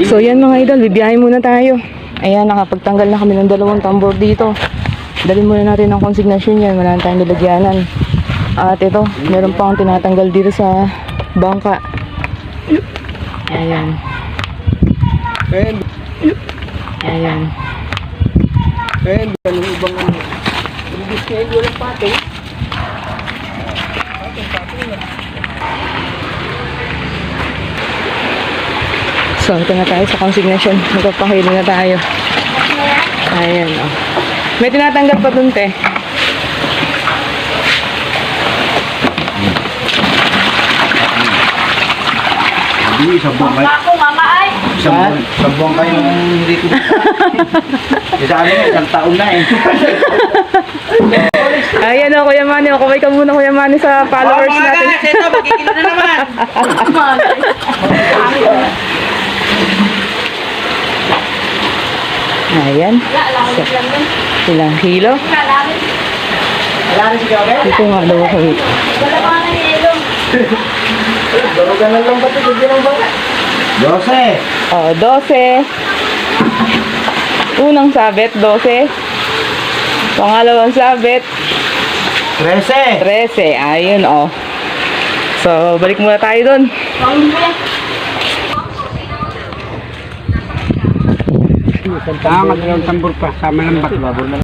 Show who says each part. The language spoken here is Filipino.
Speaker 1: So yan mga idol, bibiyahe muna tayo. Ayan, nakapagtanggal na kami ng 2 tambor dito. Dalhin muna natin ang konsignasyon yan, wala na tayong lalagyanan. At ito, meron pang tinatanggal dito sa bangka. Ayan. Ayan.
Speaker 2: Anong ibang ano? Hindi siya walang pati.
Speaker 1: So, ito na tayo sa consignation. Magpapakilo na tayo. Ayan, oh. May tinatanggal pa dun, te.
Speaker 2: Hindi, sabong kayo.
Speaker 3: Ako, mama ay.
Speaker 2: Sabong kayo hindi ko. Isa ano na, isang taon na eh.
Speaker 1: Ayan, oh, Kuya Manny. Kumay ka muna, Kuya Manny, sa followers natin.
Speaker 2: Ito, magkikilo na naman.
Speaker 1: Ayan. Ilang kilo?
Speaker 2: Wala na si Gabriel?
Speaker 1: Ito nga daw ako.
Speaker 3: Wala pa na yelo.
Speaker 2: Darugan na lang ba ito? Hindi lang ba? 12.
Speaker 1: Oh, 12. Unang sabit, 12. Pangalawang sabit,
Speaker 2: 13.
Speaker 1: 13. Ayun, oh. So, balik muna tayo dun.
Speaker 2: Magandang tambor pa. Sama ng bakla.